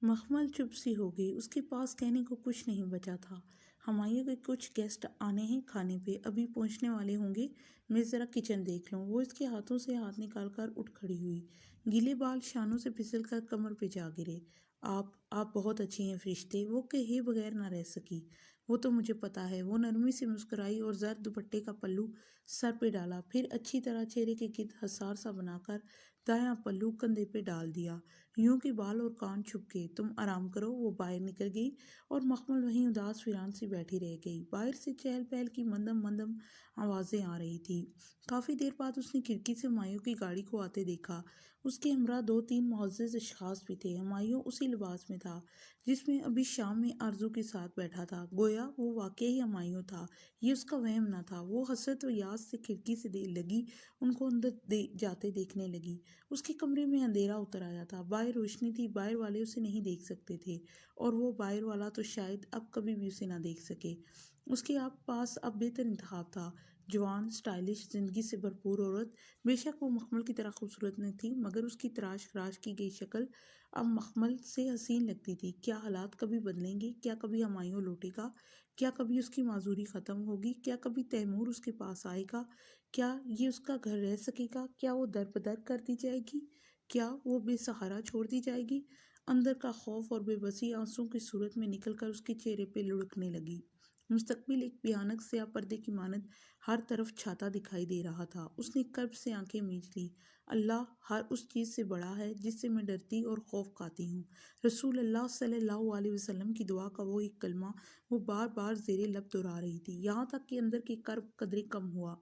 مخمل چپ سی ہو گئی، اس کے پاس کہنے کو کچھ نہیں بچا تھا۔ ہمایوں کے کچھ گیسٹ آنے ہیں کھانے پہ، ابھی پہنچنے والے ہوں گے، میں ذرا کچن دیکھ لوں۔ وہ اس کے ہاتھوں سے ہاتھ نکال کر اٹھ کھڑی ہوئی، گیلے بال شانوں سے پھسل کر کمر پہ جا گرے۔ آپ بہت اچھی ہیں فرشتے، وہ کہے بغیر نہ رہ سکی۔ وہ تو مجھے پتا ہے۔ وہ نرمی سے مسکرائی اور زرد دوپٹے کا پلو سر پہ ڈالا، پھر اچھی طرح چہرے کے گرد حصار سا بنا کر دایاں پلو کندھے پہ ڈال دیا۔ یوں کہ بال اور کان چھپ گئے۔ تم آرام کرو۔ وہ باہر نکل گئی اور مخمل وہیں اداس ویران سی بیٹھی رہ گئی۔ باہر سے چہل پہل کی مندم مندم آوازیں آ رہی تھی۔ کافی دیر بعد اس نے کھڑکی سے ہمایوں کی گاڑی کو آتے دیکھا۔ اس کے ہمراہ دو تین معزز اشخاص بھی تھے۔ ہمایوں اسی لباس میں تھا جس میں ابھی شام میں آرزو کے ساتھ بیٹھا تھا، گویا وہ واقعی ہمایوں تھا، یہ اس کا وہم نہ تھا۔ وہ حسرت و یاس سے کھڑکی سے لگی ان کو اندر جاتے دیکھنے لگی۔ اس کے کمرے میں اندھیرا اتر آیا تھا، باہر روشنی تھی، باہر والے اسے نہیں دیکھ سکتے تھے، اور وہ باہر والا تو شاید اب کبھی بھی اسے نہ دیکھ سکے۔ اس کے پاس اب بہتر انتخاب تھا۔ جوان، سٹائلش، زندگی سے بھرپور عورت۔ بے شک وہ مخمل کی طرح خوبصورت نہ تھی، مگر اس کی تراش خراش کی گئی شکل اب مخمل سے حسین لگتی تھی۔ کیا حالات کبھی بدلیں گے؟ کیا کبھی ہمایوں لوٹے گا؟ کیا کبھی اس کی معذوری ختم ہوگی؟ کیا کبھی تیمور اس کے پاس آئے گا؟ کیا یہ اس کا گھر رہ سکے گا؟ کیا وہ در بدر کر دی جائے گی؟ کیا وہ بے سہارا چھوڑ دی جائے گی؟ اندر کا خوف اور بے بسی آنسوؤں کی صورت میں نکل کر اس کے چہرے پہ لڑکنے لگی۔ مستقبل ایک بھیانک سیاہ پردے کی مانند ہر طرف چھاتا دکھائی دے رہا تھا۔ اس نے کرب سے آنکھیں مینچ لی۔ اللہ ہر اس چیز سے بڑا ہے جس سے میں ڈرتی اور خوف کھاتی ہوں۔ رسول اللہ صلی اللہ علیہ وسلم کی دعا کا وہ ایک کلمہ وہ بار بار زیر لب دہرا رہی تھی، یہاں تک کہ اندر کے کرب قدرے کم ہوا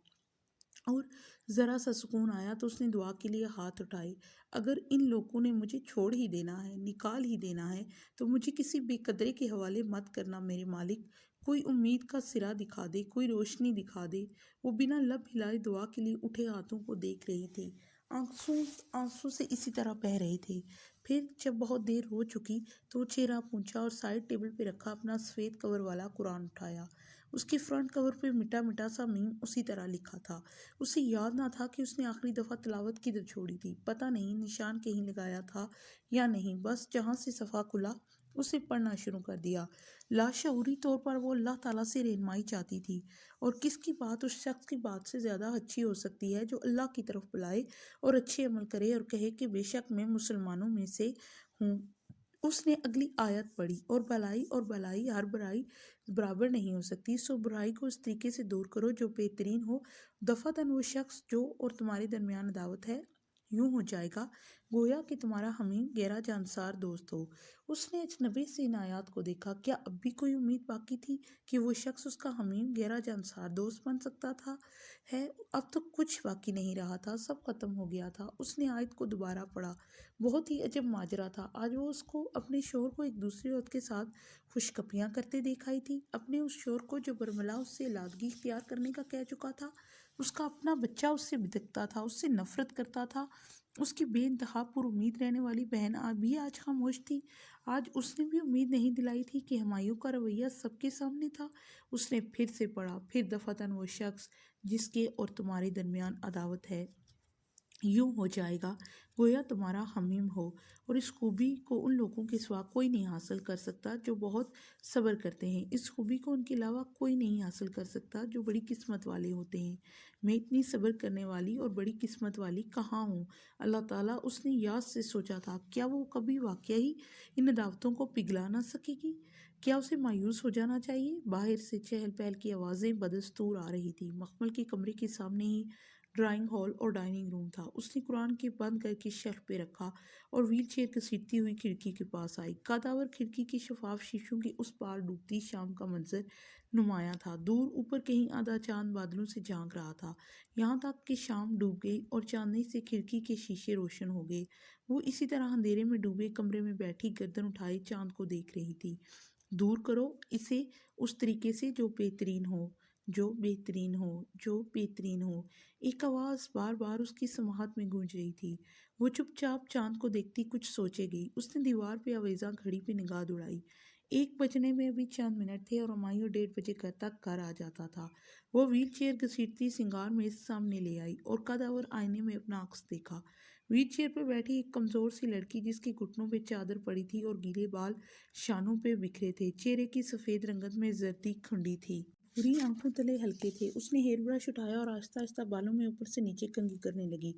اور ذرا سا سکون آیا تو اس نے دعا کے لیے ہاتھ اٹھائے۔ اگر ان لوگوں نے مجھے چھوڑ ہی دینا ہے، نکال ہی دینا ہے، تو مجھے کسی بے قدرے کے حوالے مت کرنا میرے مالک۔ کوئی امید کا سرا دکھا دے، کوئی روشنی دکھا دے۔ وہ بنا لب ہلائے دعا کے لیے اٹھے ہاتھوں کو دیکھ رہی تھی۔ آنسو سے اسی طرح بہہ رہے تھے۔ پھر جب بہت دیر ہو چکی تو وہ چہرہ پونچھا اور سائڈ ٹیبل پہ رکھا اپنا سفید کور والا قرآن اٹھایا۔ اس کے فرنٹ کور پہ مٹا مٹا سا میم اسی طرح لکھا تھا۔ اسے یاد نہ تھا کہ اس نے آخری دفعہ تلاوت کدھر چھوڑی تھی۔ پتہ نہیں نشان کہیں لگایا تھا یا نہیں، بس جہاں سے صفحہ کھلا اسے پڑھنا شروع کر دیا۔ لاشعوری طور پر وہ اللہ تعالیٰ سے رہنمائی چاہتی تھی، اور کس کی بات اس شخص کی بات سے زیادہ اچھی ہو سکتی ہے جو اللہ کی طرف بلائے اور اچھے عمل کرے اور کہے کہ بے شک میں مسلمانوں میں سے ہوں۔ اس نے اگلی آیت پڑھی، اور بھلائی ہر برائی برابر نہیں ہو سکتی، سو برائی کو اس طریقے سے دور کرو جو بہترین ہو۔ دفعتاً وہ شخص جو اور تمہارے درمیان عداوت ہے یوں ہو جائے گا گویا کہ تمہارا حمیم گہرا جانسار دوست ہو۔ اس نے اجنبی سے ان آیات کو دیکھا۔ کیا اب بھی کوئی امید باقی تھی کہ وہ شخص اس کا حمیم گہرا جانسار دوست بن سکتا تھا؟ اب تو کچھ باقی نہیں رہا تھا، سب ختم ہو گیا تھا۔ اس نے آیت کو دوبارہ پڑھا۔ بہت ہی عجب ماجرا تھا۔ آج وہ اس کو اپنے شوہر کو ایک دوسری عورت کے ساتھ خوشکپیاں کرتے دیکھ آئی تھی، اپنے اس شوہر کو جو برملا اس سے علادگی اختیار کرنے کا کہہ چکا تھا۔ اس کا اپنا بچہ اس سے بدکتا تھا، اس سے نفرت کرتا تھا۔ اس کی بے انتہا پر امید رہنے والی بہن بھی آج خاموش تھی۔ آج اس نے بھی امید نہیں دلائی تھی کہ ہمایوں کا رویہ سب کے سامنے تھا۔ اس نے پھر سے پڑھا، پھر دفعتاً وہ شخص جس کے اور تمہارے درمیان عداوت ہے یوں ہو جائے گا گویا تمہارا حمیم ہو۔ اور اس خوبی کو ان لوگوں کے سوا کوئی نہیں حاصل کر سکتا جو بہت صبر کرتے ہیں۔ اس خوبی کو ان کے علاوہ کوئی نہیں حاصل کر سکتا جو بڑی قسمت والے ہوتے ہیں۔ میں اتنی صبر کرنے والی اور بڑی قسمت والی کہاں ہوں؟ اللہ تعالیٰ، اس نے یاس سے سوچا تھا، کیا وہ کبھی واقعی ان عداوتوں کو پگھلا نہ سکے گی؟ کیا اسے مایوس ہو جانا چاہیے؟ باہر سے چہل پہل کی آوازیں بدستور آ رہی تھی۔ مخمل کے کمرے کے سامنے ہی ڈرائنگ ہال اور ڈائننگ روم تھا۔ اس نے قرآن کے بند کر کے شیلف پہ رکھا اور وہیل چیئر گھسیٹتی ہوئی کھڑکی کے پاس آئی۔ قداور کھڑکی کے شفاف شیشوں کے اس پار ڈوبتی شام کا منظر نمایاں تھا۔ دور اوپر کہیں آدھا چاند بادلوں سے جھانک رہا تھا، یہاں تک کہ شام ڈوب گئی اور چاندنی سے کھڑکی کے شیشے روشن ہو گئے۔ وہ اسی طرح اندھیرے میں ڈوبے کمرے میں بیٹھی گردن اٹھائے چاند کو دیکھ رہی تھی۔ دور کرو اسے اس طریقے سے جو بہترین ہو، جو بہترین ہو، جو بہترین ہو۔ ایک آواز بار بار اس کی سماعت میں گونج رہی تھی۔ وہ چپ چاپ چاند کو دیکھتی کچھ سوچے گئی۔ اس نے دیوار پہ آویزاں گھڑی پہ نگاہ دوڑائی۔ 1 بجنے میں ابھی چند منٹ تھے اور ہمایوں 1:30 بجے تک گھر آ جاتا تھا۔ وہ وہیل چیئر گھسیٹتی سنگار میز سامنے لے آئی اور قداور آئینے میں اپنا عکس دیکھا۔ व्हील चेयर पर बैठी एक कमजोर सी लड़की जिसके घुटनों पे चादर पड़ी थी और गीले बाल शानों पे बिखरे थे। चेहरे की सफेद रंगत में जर्दी खुंडी थी। पूरी आंखों तले हल्के थे। उसने हेयर ब्रश उठाया और आहिस्ता आहिस्ता बालों में ऊपर से नीचे कंघी करने लगी।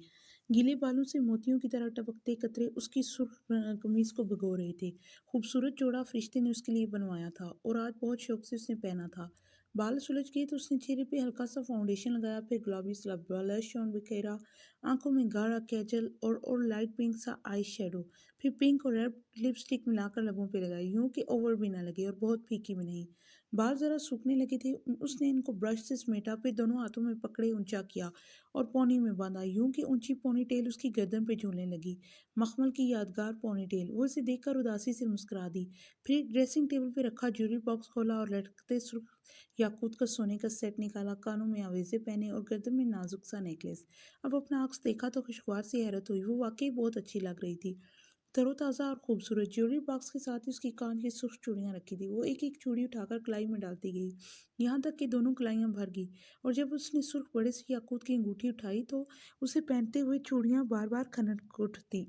गीले बालों से मोतियों की तरह टपकते कतरे उसकी सुर्ख कमीज को भिगो रहे थे। खूबसूरत जोड़ा फरिश्ते ने उसके लिए बनवाया था और आज बहुत शौक से उसने पहना था। बाल सुलझ गए तो उसने चेहरे पे हल्का सा फाउंडेशन लगाया, फिर गुलाबी सा ब्लश ऑन बिखेरा, आंखों में गाढ़ा कैजल और लाइट पिंक सा आई शेडो, फिर पिंक और रेड लिपस्टिक मिलाकर लबों पे लगाई, यूं कि ओवर भी ना लगे और बहुत फीकी भी नहीं। बाल जरा सूखने लगे थे, उसने इनको ब्रश से समेटा, फिर दोनों हाथों में पकड़े ऊंचा किया और पौनी में बांधा, यूं कि ऊंची पौनी टेल उसकी गर्दन पे झूलने लगी। मखमल की यादगार पौनी टेल। वो इसे देखकर उदासी से मुस्कुरा दी। फिर ड्रेसिंग टेबल पे रखा ज्वेलरी बॉक्स खोला और लटकते सुर्ख याकूत का सोने का सेट निकाला, कानों में आवेजे पहने और गर्दन में नाजुक सा नेकलेस। अब अपना अक्स देखा तो खुशगवार सी हैरत हुई। वो वाकई बहुत अच्छी लग रही थी, तरोताज़ा और खूबसूरत। ज्वेलरी बॉक्स के साथ ही उसकी कान की सुर्ख चूड़ियाँ रखी थी। वो एक एक चूड़ी उठाकर कलाई में डालती गई, यहाँ तक कि दोनों कलाइयाँ भर गई। और जब उसने सुर्ख बड़े से याकूत की अंगूठी उठाई तो उसे पहनते हुए चूड़ियाँ बार बार खनक उठती।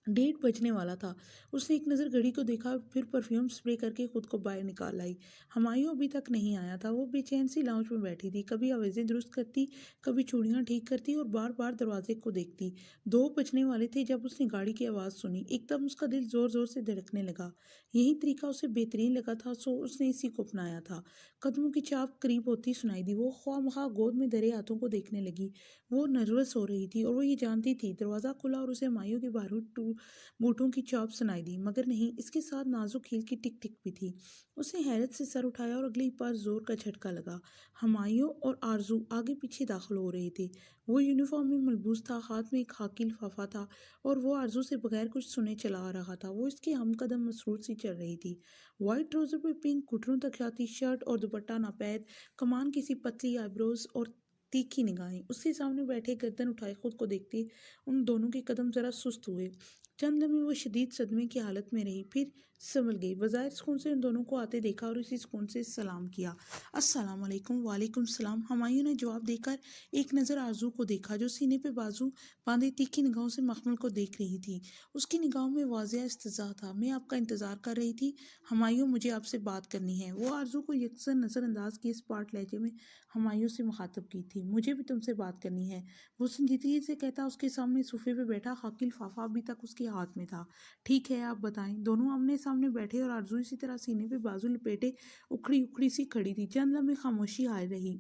1:30 बजने वाला था। उसने एक नज़र घड़ी को देखा, फिर परफ्यूम स्प्रे करके खुद को बाहर निकाल आई। हुमायूं अभी तक नहीं आया था। वो बेचैन सी लाउंज में बैठी थी, कभी आवाज़ें दुरुस्त करती, कभी चूड़ियाँ ठीक करती और बार बार दरवाजे को देखती। 2 बजने वाले थे जब उसने गाड़ी की आवाज़ सुनी। एकदम उसका दिल ज़ोर ज़ोर से धड़कने लगा। यही तरीका उसे बेहतरीन लगा था, सो उसने इसी को अपनाया था। कदमों की चाप करीब होती सुनाई दी। वो ख्वामखा गोद में धरे हाथों को देखने लगी। वो नर्वस हो रही थी और वो ये जानती थी। दरवाज़ा खुला और उसे हुमायूं के बारूद बूटों की चॉप सुनाई दी, मगर नहीं, इसके साथ नाजुक हील की टिक टिक भी थी। उसने हैरत से सर उठाया और अगली बार जोर का झटका लगा। हुमायूं और आरजू आगे पीछे दाखिल हो रहे थे। वो यूनिफॉर्म में मलबूस था, हाथ में एक खाकी लिफाफा था और वो आरजू से बगैर कुछ सुने चला आ रहा था। वो इसके हमकदम मसरूर सी चल रही थी। वाइट ट्राउजर पर पिंक घुटनों तक जाती शर्ट और दुपट्टा नापैद, कमान की सी पतली आईब्रोज और तीखी निगाहें। उसके सामने बैठे गर्दन उठाए खुद को देखते उन दोनों के कदम जरा सुस्त हुए। चंद लम्हे वो शदीद सदमे की हालत में रही, फिर संभल गई। बज़ाहिर सुकून से उन दोनों को आते देखा और इसी सुकून से सलाम किया। अस्सलाम वालेकुम। वालेकुम सलाम। हुमायूं ने जवाब देकर एक नज़र आरजू को देखा, जो सीने पे बाजू बांधे तीखी निगाहों से मखमल को देख रही थी। उसकी निगाहों में वाज़िया इस्तज़ा था। मैं आपका इंतज़ार कर रही थी हुमायूं, मुझे आपसे बात करनी है। वो आरजू को यकसर नज़रअंदाज किए स्पाट लहजे में हुमायूं से मुखातब की थी। मुझे भी तुमसे बात करनी है, वो संजीदगी से कहता। उसके सामने सोफे पे बैठा खाकी लिफाफा अभी तक उसके हाथ में था। ठीक है, आप बताएं। दोनों आमने सामने बैठे और आरजू इसी तरह सीने पे बाजू लपेटे उखड़ी उखड़ी सी खड़ी थी। चंद लम्हे खामोशी हाय रही।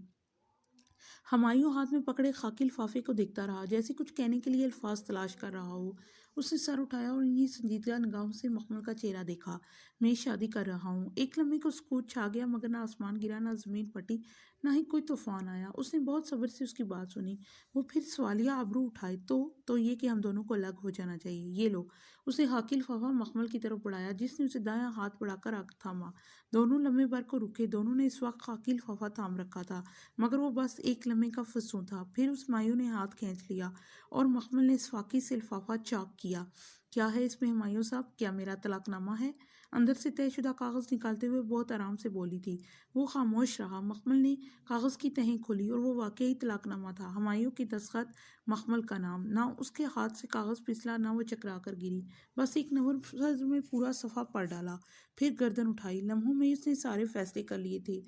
हुमायूं हाथ में पकड़े खाकी लिफाफे को देखता रहा, जैसे कुछ कहने के लिए अल्फाज तलाश कर रहा हो। उसने सर उठाया और इन्हीं संजीदा निगाहों से मखमल का चेहरा देखा। मैं शादी कर रहा हूँ। एक लम्हे को सुकूत छा गया, मगर ना आसमान गिरा, ना जमीन फटी, ना ही कोई तूफान आया। उसने बहुत सब्र से उसकी बात सुनी। वो फिर सवालिया आबरू उठाए, तो ये कि हम दोनों को अलग हो जाना चाहिए। ये लो। उसने खाकी लिफाफा मखमल की तरफ बढ़ाया, जिसने उसे दायां हाथ बढ़ाकर आग थामा। दोनों लम्हे भर को रुके। दोनों ने इस वक्त खाकी लिफाफा थाम रखा था, मगर वो बस एक लम्हे का फंसू था। फिर उस हुमायूं ने हाथ खींच लिया और मखमल ने इस्फाकी से लिफाफा चाक किया। क्या है इसमें हुमायूं साहब? क्या मेरा तलाकनामा है? अंदर से तयशुदा कागज निकालते हुए बहुत आराम से बोली थी। वो खामोश रहा। मखमल ने कागज की तहें खोली और वो वाकई तलाकनामा था। हुमायूं की दस्तखत, मखमल का नाम। ना उसके हाथ से कागज फिसला, ना वो चकरा कर गिरी। बस एक नवर में पूरा सफ़ा पढ़ डाला, फिर गर्दन उठाई। लम्हों में उसने सारे फैसले कर लिए थे।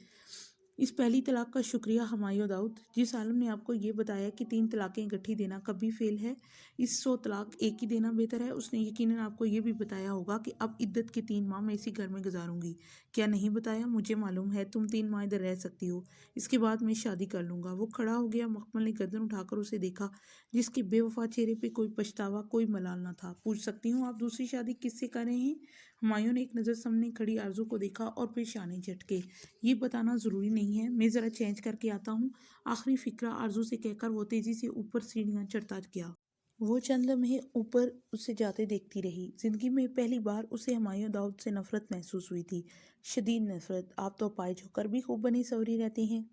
इस पहली तलाक का शुक्रिया हुमायूं दाऊद। जिस आलम ने आपको ये बताया कि 3 तलाकें इकट्ठी देना कभी फेल है, इस 100 तलाक एक ही देना बेहतर है, उसने यकीनन आपको ये भी बताया होगा कि अब इद्दत के 3 माह मैं इसी घर में गुजारूंगी। क्या नहीं बताया? मुझे मालूम है तुम 3 माह इधर रह सकती हो, इसके बाद मैं शादी कर लूंगा। वो खड़ा हो गया। मखमल ने गर्दन उठाकर उसे देखा, जिसके बेवफा चेहरे पे कोई पछतावा, कोई मलाल न था। पूछ सकती हूँ आप दूसरी शादी किससे कर रहे हैं? हुमायूं ने एक नज़र सामने खड़ी आरजू को देखा और फिर शाने झटके। ये बताना ज़रूरी नहीं है, मैं ज़रा चेंज करके आता हूँ। आखिरी फिक्रा आरजू से कहकर वो तेज़ी से ऊपर सीढ़ियाँ चढ़ता गया। वो चंद लम्हे ऊपर उसे जाते देखती रही। जिंदगी में पहली बार उसे हुमायूं दाऊद से नफरत महसूस हुई थी, शदीद नफरत। आप तो अपाहिज होकर भी खूब बनी सवरी रहती हैं।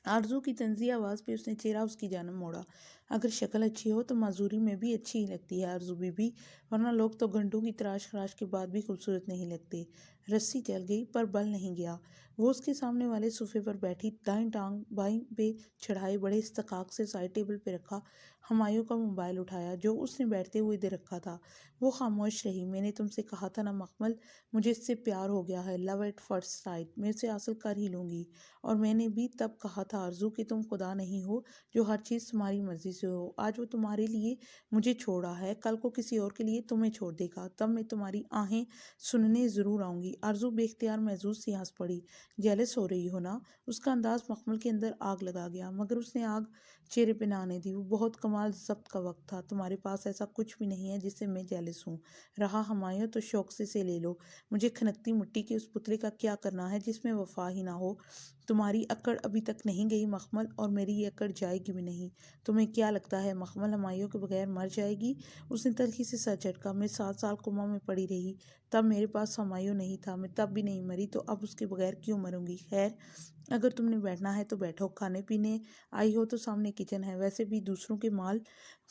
आरजू की तंजी आवाज़ पे उसने चेहरा उसकी जानब मोड़ा। अगर शक्ल अच्छी हो तो माजूरी में भी अच्छी ही लगती है आरजू बीबी, वरना लोग तो घंटों की तराश खराश के बाद भी खूबसूरत नहीं लगते। रस्सी जल गई पर बल नहीं गया। वो उसके सामने वाले सोफे पर बैठी, दाईं टांग बाईं पे चढ़ाए बड़े इस्तकाक से साइड टेबल पे रखा, हुमायूं का मोबाइल उठाया जो उसने बैठते हुए दे रखा था। वो खामोश रही। मैंने तुमसे कहा था ना मखमल, मुझे इससे प्यार हो गया है, लव एट फर्स्ट साइट, मैं इसे हासिल कर ही लूंगी। और मैंने भी तब कहा था आरजू कि तुम खुदा नहीं हो जो हर चीज़ तुम्हारी मर्जी से हो। आज वो तुम्हारे लिए मुझे छोड़ा है, कल को किसी और के लिए तुम्हें छोड़ देगा, तब मैं तुम्हारी आहें सुनने ज़रूर आऊंगी। आरजू बेख्तियार महजूज सी हंस पड़ी। जेलस हो रही हो ना? उसका अंदाज मखमल के अंदर आग लगा गया, मगर उसने आग चेहरे पे ना आने दी। वो बहुत कमाल जब्त का वक्त था। तुम्हारे पास ऐसा कुछ भी नहीं है जिससे मैं जेलस हूँ। रहा हुमायूं तो शौक से ले लो। मुझे खनकती मिट्टी के उस पुतले का क्या करना है जिसमें वफा ही ना हो। तुम्हारी अकड़ अभी तक नहीं गई मखमल, और मेरी ये अकड़ जाएगी भी नहीं। तुम्हें क्या लगता है मखमल हुमायूं के बगैर मर जाएगी? उसने तल्खी से सर झटका। मैं 7 साल कोमा में पड़ी रही, तब मेरे पास हुमायूं नहीं था, मैं तब भी नहीं मरी, तो अब उसके बगैर क्यों मरूंगी? खैर, अगर तुमने बैठना है तो बैठो। खाने पीने आई हो तो सामने किचन है। वैसे भी दूसरों के माल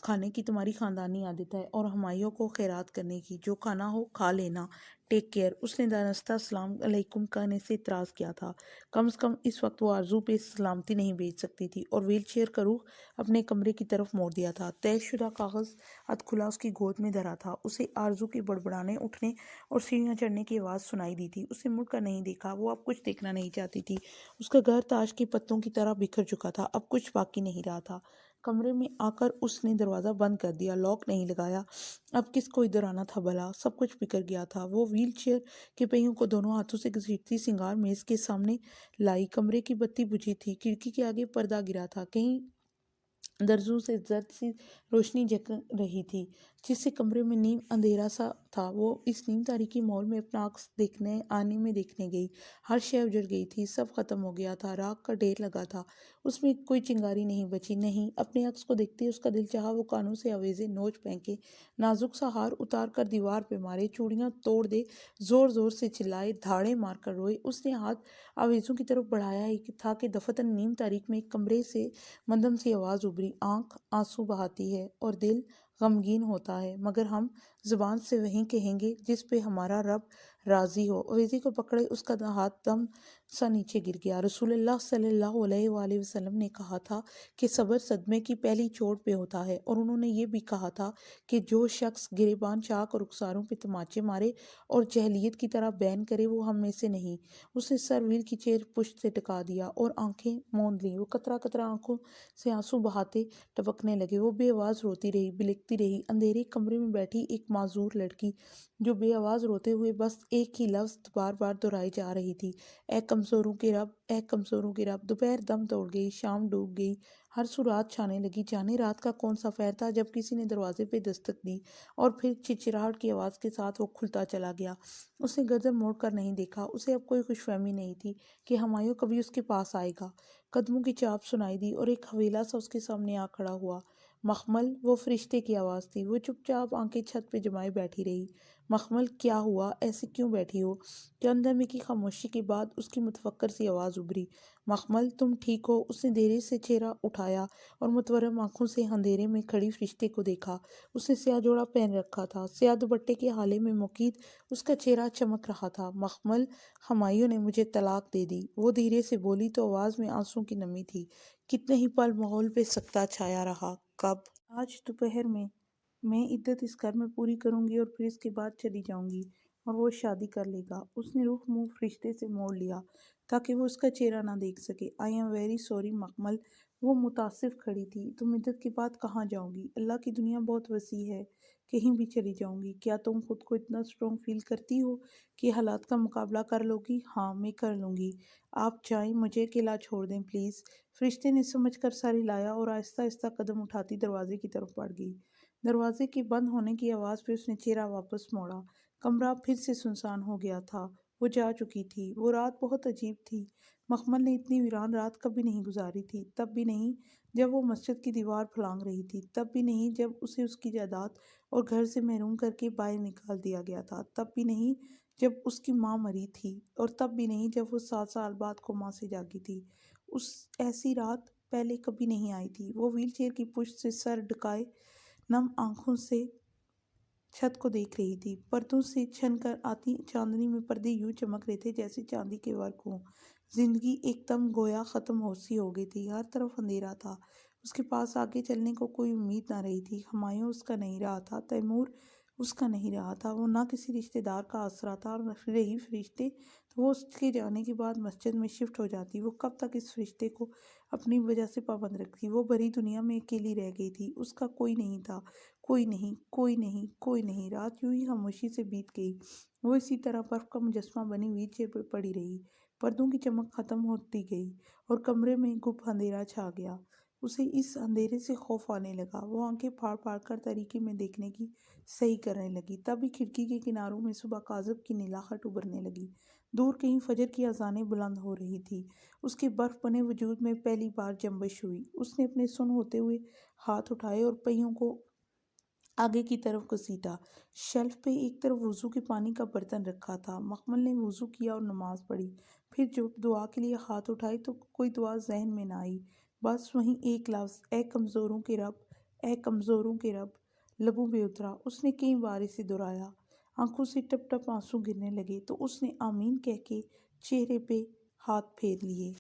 खाने की तुम्हारी खानदानी आदत है, और हुमायूं को खैरात करने की। जो खाना हो खा लेना। Take care. उसने दानस्ता सलाम अलैकुम कहने से इतराज़ किया था। कम से कम इस वक्त वो आरजू पे सलामती नहीं भेज सकती थी, और व्हील चेयर का रुख अपने कमरे की तरफ मोड़ दिया था। तयशुदा कागज़ अधखुला उसकी गोद में धरा था। उसे आरजू के बड़बड़ाने उठने और सीढ़ियाँ चढ़ने की आवाज़ सुनाई दी थी। उसे मुड़कर नहीं देखा। वो अब कुछ देखना नहीं चाहती थी। उसका घर ताश के पत्तों की तरह बिखर चुका था। अब कुछ बाकी नहीं रहा था। कमरे में आकर उसने दरवाज़ा बंद कर दिया, लॉक नहीं लगाया। अब किसको इधर आना था भला? सब कुछ बिखर गया था। वो व्हील चेयर के पहियों को दोनों हाथों से घसीटती सिंगार मेज के सामने लाई। कमरे की बत्ती बुझी थी। खिड़की के आगे पर्दा गिरा था। कहीं दरजू से जर्द सी रोशनी जग रही थी, जिससे कमरे में नीम अंधेरा सा था। वो इस नीम तारीकी मॉल में अपना अक्स देखने आने में देखने गई। हर शय उजड़ गई थी, सब खत्म हो गया था। राख का ढेर लगा था, उसमें कोई चिंगारी नहीं बची। नहीं, अपने अक्स को देखते उसका दिल चाहा वो कानों से आवेज़ें नोच फेंके, नाजुक सा हार उतार कर दीवार पे मारे, चूड़ियां तोड़ दे, जोर जोर से चिल्लाए, धाड़े मार कर रोए। उसने हाथ आवेज़ों की तरफ बढ़ाया ही था कि दफतन नीम तारीख में एक कमरे से मंदम सी आवाज़ उभरी। आंख आंसू बहाती है और दिल गमगीन होता है, मगर हम जुबान से वही कहेंगे जिस पे हमारा रब राजी हो। अवेजी को पकड़े उसका हाथ दम सा नीचे गिर गया। रसूलुल्लाह सल्लल्लाहु अलैहि वसल्लम ने कहा था कि सब्र सदमे की पहली चोट पे होता है, और उन्होंने ये भी कहा था कि जो शख्स गिरेबान चाक और रुखसारों पे तमाचे मारे और जहलियत की तरह बैन करे वो हम में से नहीं। उसने सर व्हील की चेयर पुष्ट से टिका दिया और आंखें मूंद ली। वो कतरा कतरा आंखों से आंसू बहाते टपकने लगे। वो बेआवाज रोती रही, बिलखती रही। अंधेरे कमरे में बैठी एक माजूर लड़की जो बेआवाज रोते हुए बस एक ही लफ्ज बार बार दोहराई जा रही थी, ए कमजोरों के रब, ए कमजोरों के रब। दोपहर दम तोड़ गई, शाम डूब गई, हर सू रात छाने लगी। जाने रात का कौन सा पैर था जब किसी ने दरवाजे पे दस्तक दी, और फिर चिचिराहट की आवाज के साथ वो खुलता चला गया। उसने गर्दन मोड़ कर नहीं देखा। उसे अब कोई खुशफहमी नहीं थी कि हुमायूं कभी उसके पास आएगा। कदमों की चाप सुनाई दी और एक हवेला सा उसके सामने आ खड़ा हुआ। मखमल, वो फरिश्ते की आवाज़ थी। वो चुपचाप आंखें छत पे जमाए बैठी रही। मखमल, क्या हुआ? ऐसे क्यों बैठी हो? चंद लम्हे की खामोशी के बाद उसकी मुतफक्कर सी आवाज़ उभरी। मखमल, तुम ठीक हो? उसने देरी से चेहरा उठाया और मुतवरम आंखों से अंधेरे में खड़ी फरिश्ते को देखा। उसने स्याह जोड़ा पहन रखा था, स्याह दुपट्टे के हाले में मुकीद उसका चेहरा चमक रहा था। मखमल, हुमायूं ने मुझे तलाक दे दी, वो धीरे से बोली तो आवाज़ में आंसू की नमी थी। कितने ही पल माहौल पे सकता छाया रहा। कब? आज दोपहर में। मैं इद्दत इस घर में पूरी करूंगी और फिर इसके बाद चली जाऊंगी, और वो शादी कर लेगा। उसने रुख मुंह फरिश्ते से मोड़ लिया ताकि वो उसका चेहरा ना देख सके। आई एम वेरी सॉरी मखमल। वो मुतासिफ खड़ी थी। तुम इद्दत के बाद कहाँ जाओगी? अल्लाह की दुनिया बहुत वसी है, कहीं भी चली जाऊंगी। क्या तुम खुद को इतना स्ट्रॉन्ग फील करती हो कि हालात का मुकाबला कर लोगी? हाँ, मैं कर लूंगी। आप जाएं, मुझे अकेला छोड़ दें प्लीज़। फरिश्ते ने समझ कर सारी लाया और आहिस्ता आहिस्ता कदम उठाती दरवाजे की तरफ बढ़ गई। दरवाजे के बंद होने की आवाज़ पे उसने चेहरा वापस मोड़ा। कमरा फिर से सुनसान हो गया था। वो जा चुकी थी। वो रात बहुत अजीब थी। मखमल ने इतनी वीरान रात कभी नहीं गुजारी थी। तब भी नहीं जब वो मस्जिद की दीवार फलांग रही थी। तब भी नहीं जब उसे उसकी जायदाद और घर से महरूम करके बाहर निकाल दिया गया था। तब भी नहीं जब उसकी माँ मरी थी। और तब भी नहीं जब वो 7 साल बाद कोमा से जागी थी। उस ऐसी रात पहले कभी नहीं आई थी। वो व्हीलचेयर की पुश्त से सर ढकाए नम आंखों से छत को देख रही थी। पर्दों से छन कर आती चांदनी में पर्दे यूं चमक रहे थे जैसे चांदी के वर्क हों। जिंदगी एकदम गोया खत्म हो सी हो गई थी। हर तरफ अंधेरा था। उसके पास आगे चलने को कोई उम्मीद ना रही थी। हुमायूं उसका नहीं रहा था, तैमूर उसका नहीं रहा था। वो ना किसी रिश्तेदार का आसरा था, और रही फरिश्ते तो वो उसके जाने के बाद मस्जिद में शिफ्ट हो जाती। वो कब तक इस फरिश्ते को अपनी वजह से पाबंद रखती। वो भरी दुनिया में अकेली रह गई थी। उसका कोई नहीं था। कोई नहीं, कोई नहीं, कोई नहीं। रात यूं ही खामोशी से बीत गई। वो इसी तरह बर्फ का मुजस्मा बनी व्हीलचेयर पर पड़ी रही। पर्दों की चमक खत्म होती गई और कमरे में गुप अंधेरा छा गया। उसे इस अंधेरे से खौफ आने लगा। वो आंखें फाड़ फाड़ कर तारीकी में देखने की सही करने लगी। तभी खिड़की के किनारों में सुबह काज़ब की नीलाहट उभरने लगी। दूर कहीं फजर की अजानें बुलंद हो रही थी। उसके बर्फ बने वजूद में पहली बार जंबश हुई। उसने अपने सुन्न होते हुए हाथ उठाए और पहियों को आगे की तरफ घसीटा। शेल्फ पे एक तरफ वुजू के पानी का बर्तन रखा था। मखमल ने वुजू किया और नमाज पढ़ी। फिर जब दुआ के लिए हाथ उठाए तो कोई दुआ जहन में ना आई। बस वहीं एक लफ्ज़, ए कमज़ोरों के रब, ए कमज़ोरों के रब, लबों पे उतरा। उसने कई बार इसे दोहराया। आंखों से टप टप आंसू गिरने लगे तो उसने आमीन कह के चेहरे पे हाथ फेर लिए।